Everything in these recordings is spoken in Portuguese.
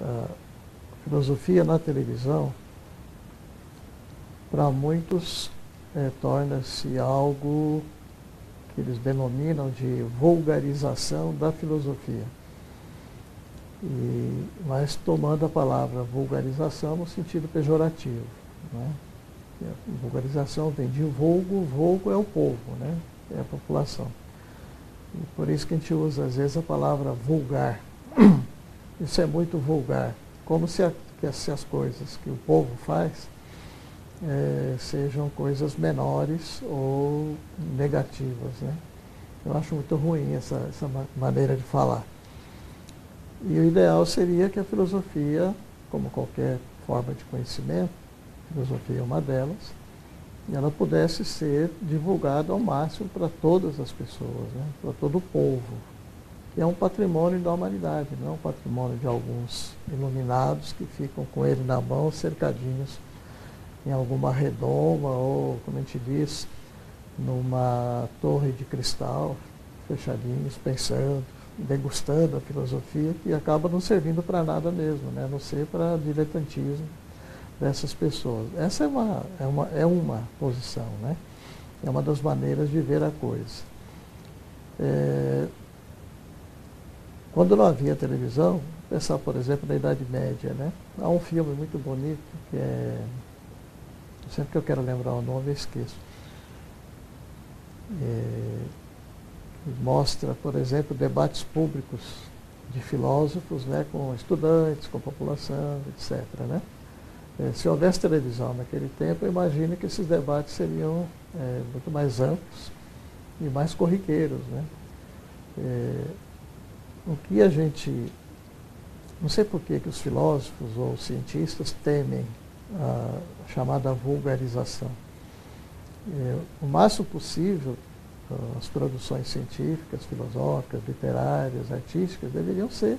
a filosofia na televisão, para muitos, torna-se algo que eles denominam de vulgarização da filosofia. Mas tomando a palavra vulgarização no sentido pejorativo, né? A vulgarização vem de vulgo, vulgo é o povo, né? É a população. E por isso que a gente usa às vezes a palavra vulgar. Isso é muito vulgar, como se as coisas que o povo faz sejam coisas menores ou negativas, né? Eu acho muito ruim essa maneira de falar. E o ideal seria que a filosofia, como qualquer forma de conhecimento, a filosofia é uma delas, ela pudesse ser divulgada ao máximo para todas as pessoas, né? Para todo o povo, que é um patrimônio da humanidade, não é um patrimônio de alguns iluminados que ficam com ele na mão, cercadinhos em alguma redoma ou, como a gente diz, numa torre de cristal, fechadinhos, pensando, degustando a filosofia, que acaba não servindo para nada mesmo, né? A não ser para diletantismo dessas pessoas. Essa é uma posição, né? É uma das maneiras de ver a coisa. Quando não havia televisão, pensar, por exemplo, na Idade Média, né? Há um filme muito bonito, que sempre que eu quero lembrar o nome, eu esqueço. Mostra, por exemplo, debates públicos de filósofos, né, com estudantes, com a população, etc., né? Se houvesse televisão naquele tempo, eu imagino que esses debates seriam muito mais amplos e mais corriqueiros, né? O que a gente... Não sei por que os filósofos ou cientistas temem a chamada vulgarização. O máximo possível, as produções científicas, filosóficas, literárias, artísticas, deveriam ser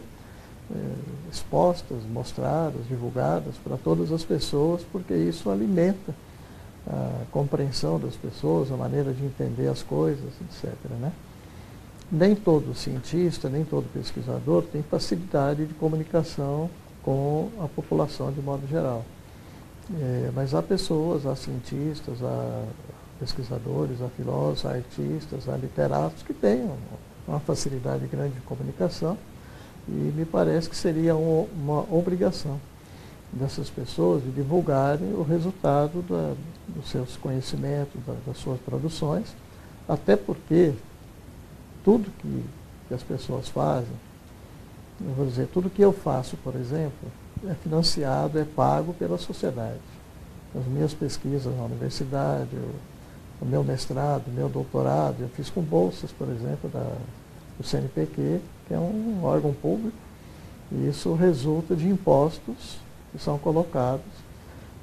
expostas, mostradas, divulgadas para todas as pessoas, porque isso alimenta a compreensão das pessoas, a maneira de entender as coisas, etc., né? Nem todo cientista, nem todo pesquisador tem facilidade de comunicação com a população de modo geral. Mas há pessoas, há cientistas, há pesquisadores, há filósofos, há artistas, há literatos que têm uma facilidade grande de comunicação, e me parece que seria uma obrigação dessas pessoas de divulgarem o resultado dos seus conhecimentos, das suas produções, até porque tudo que as pessoas fazem, eu vou dizer, tudo que eu faço, por exemplo, é financiado, é pago pela sociedade. As minhas pesquisas na universidade, o meu mestrado, o meu doutorado, eu fiz com bolsas, por exemplo, do CNPq, que é um órgão público, e isso resulta de impostos que são colocados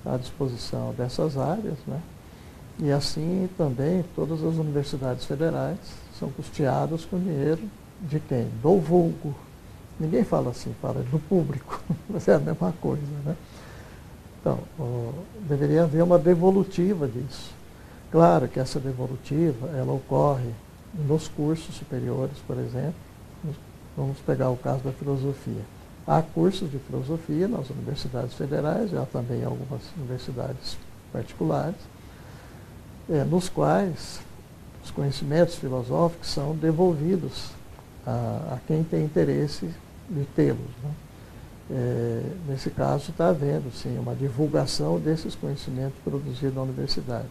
à disposição dessas áreas, né? E assim também todas as universidades federais são custeadas com dinheiro de quem? Do vulgo. Ninguém fala assim, fala do público, mas é a mesma coisa, né? Então, deveria haver uma devolutiva disso. Claro que essa devolutiva, ela ocorre nos cursos superiores, por exemplo. Vamos pegar o caso da filosofia. Há cursos de filosofia nas universidades federais, há também algumas universidades particulares, nos quais os conhecimentos filosóficos são devolvidos a quem tem interesse de tê-los, né? Nesse caso está havendo, sim, uma divulgação desses conhecimentos produzidos na universidade.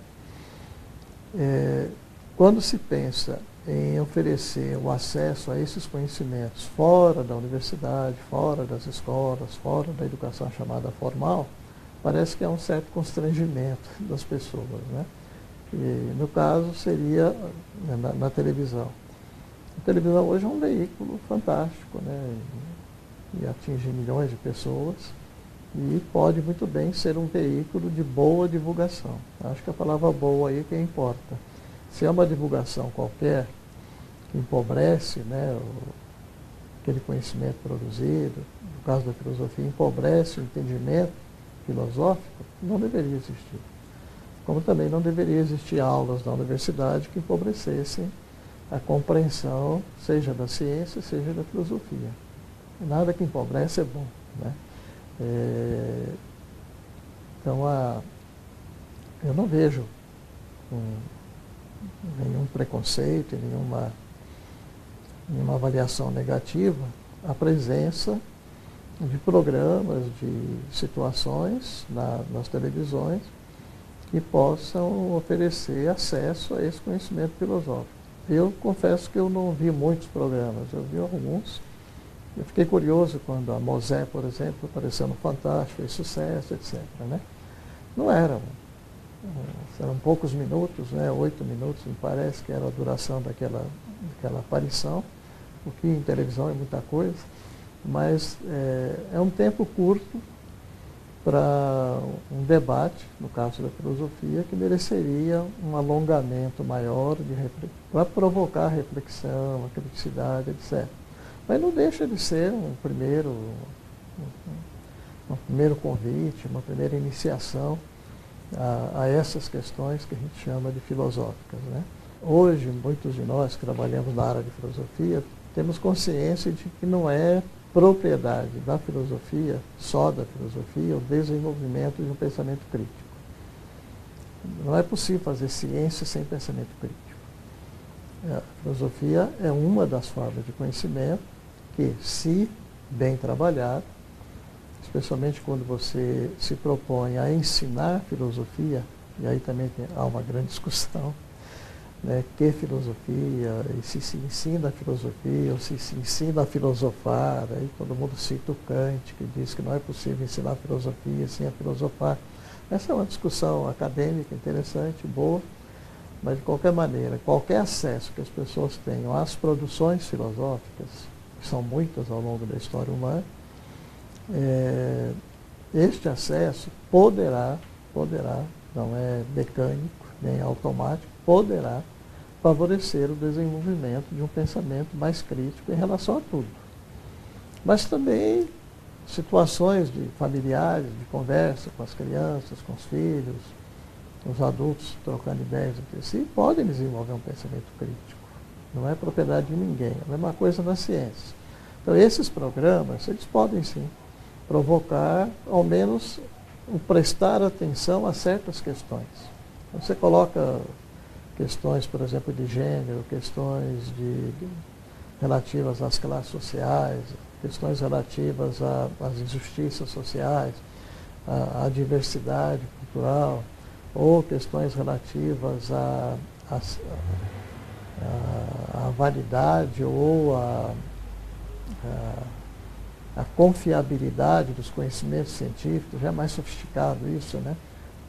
Quando se pensa em oferecer o acesso a esses conhecimentos fora da universidade, fora das escolas, fora da educação chamada formal, parece que há um certo constrangimento das pessoas, né? E, no caso, seria na televisão. A televisão hoje é um veículo fantástico, né? E atinge milhões de pessoas, e pode muito bem ser um veículo de boa divulgação. Acho que a palavra boa aí é que importa. Se é uma divulgação qualquer, que empobrece, né, aquele conhecimento produzido, no caso da filosofia, empobrece o entendimento filosófico, não deveria existir. Como também não deveria existir aulas na universidade que empobrecessem a compreensão, seja da ciência, seja da filosofia. Nada que empobrece é bom, né? Então, eu não vejo nenhum preconceito, nenhuma avaliação negativa a presença de programas, de situações nas televisões que possam oferecer acesso a esse conhecimento filosófico. Eu confesso que eu não vi muitos programas, eu vi alguns. Eu fiquei curioso quando a Mosé, por exemplo, apareceu no Fantástico, fez sucesso, etc. Né? Não eram poucos minutos, né? 8 minutos, me parece que era a duração daquela aparição, o que em televisão é muita coisa, mas é um tempo curto para um debate, no caso da filosofia, que mereceria um alongamento maior para provocar reflexão, a criticidade, etc. Mas não deixa de ser um primeiro convite, uma primeira iniciação a essas questões que a gente chama de filosóficas. Né? Hoje, muitos de nós que trabalhamos na área de filosofia temos consciência de que não é propriedade da filosofia, só da filosofia, o desenvolvimento de um pensamento crítico. Não é possível fazer ciência sem pensamento crítico. A filosofia é uma das formas de conhecimento que, se bem trabalhado, especialmente quando você se propõe a ensinar filosofia, e aí também há uma grande discussão, né, que filosofia, e se ensina a filosofia, ou se ensina a filosofar, aí todo mundo cita o Kant, que diz que não é possível ensinar a filosofia sem a filosofar. Essa é uma discussão acadêmica interessante, boa, mas de qualquer maneira, qualquer acesso que as pessoas tenham às produções filosóficas, que são muitas ao longo da história humana, este acesso poderá, não é mecânico, nem automático, poderá favorecer o desenvolvimento de um pensamento mais crítico em relação a tudo. Mas também situações familiares, de conversa com as crianças, com os filhos, os adultos trocando ideias entre si, podem desenvolver um pensamento crítico. Não é propriedade de ninguém, é a mesma coisa na ciência. Então, esses programas, eles podem sim provocar, ao menos, o prestar atenção a certas questões. Você coloca questões, por exemplo, de gênero, questões relativas às classes sociais, questões relativas às injustiças sociais, à diversidade cultural, ou questões relativas à validade ou à confiabilidade dos conhecimentos científicos. Já é mais sofisticado isso, né?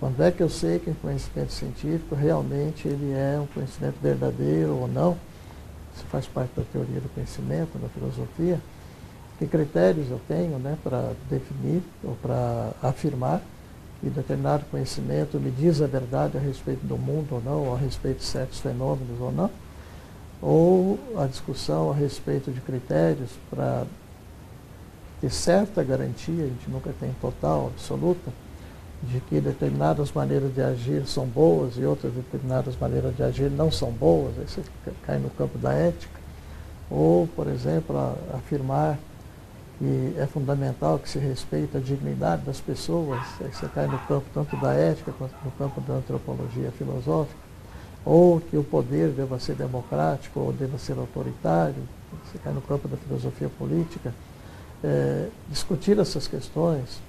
Quando é que eu sei que o conhecimento científico realmente ele é um conhecimento verdadeiro ou não? Isso faz parte da teoria do conhecimento, da filosofia. Que critérios eu tenho, né, para definir ou para afirmar que determinado conhecimento me diz a verdade a respeito do mundo ou não, ou a respeito de certos fenômenos ou não? Ou a discussão a respeito de critérios para ter certa garantia, a gente nunca tem total, absoluta, de que determinadas maneiras de agir são boas e outras determinadas maneiras de agir não são boas, aí você cai no campo da ética. Ou, por exemplo, afirmar que é fundamental que se respeite a dignidade das pessoas, aí você cai no campo tanto da ética quanto no campo da antropologia filosófica. Ou que o poder deva ser democrático ou deva ser autoritário, você cai no campo da filosofia política. Discutir essas questões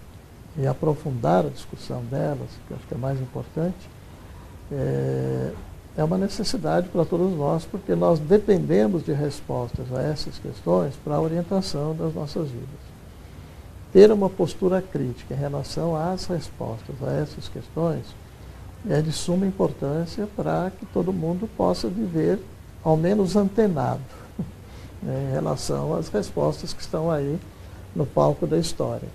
e aprofundar a discussão delas, que eu acho que é mais importante, é uma necessidade para todos nós, porque nós dependemos de respostas a essas questões para a orientação das nossas vidas. Ter uma postura crítica em relação às respostas a essas questões é de suma importância para que todo mundo possa viver, ao menos antenado, né, em relação às respostas que estão aí no palco da história.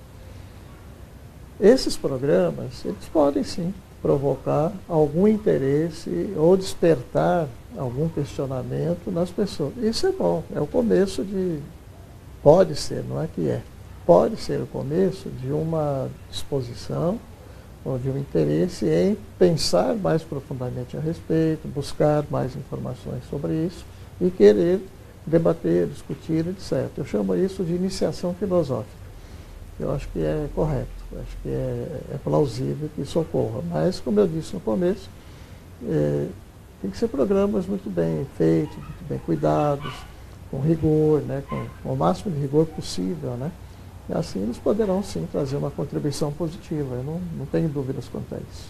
Esses programas, eles podem sim provocar algum interesse ou despertar algum questionamento nas pessoas. Isso é bom, é o começo pode ser, não é que é, pode ser o começo de uma disposição ou de um interesse em pensar mais profundamente a respeito, buscar mais informações sobre isso e querer debater, discutir, etc. Eu chamo isso de iniciação filosófica. eu acho que é correto, eu acho que é plausível que isso ocorra. Mas, como eu disse no começo, tem que ser programas muito bem feitos, muito bem cuidados, com rigor, né, com o máximo de rigor possível, né? E assim eles poderão sim trazer uma contribuição positiva, eu não tenho dúvidas quanto a isso.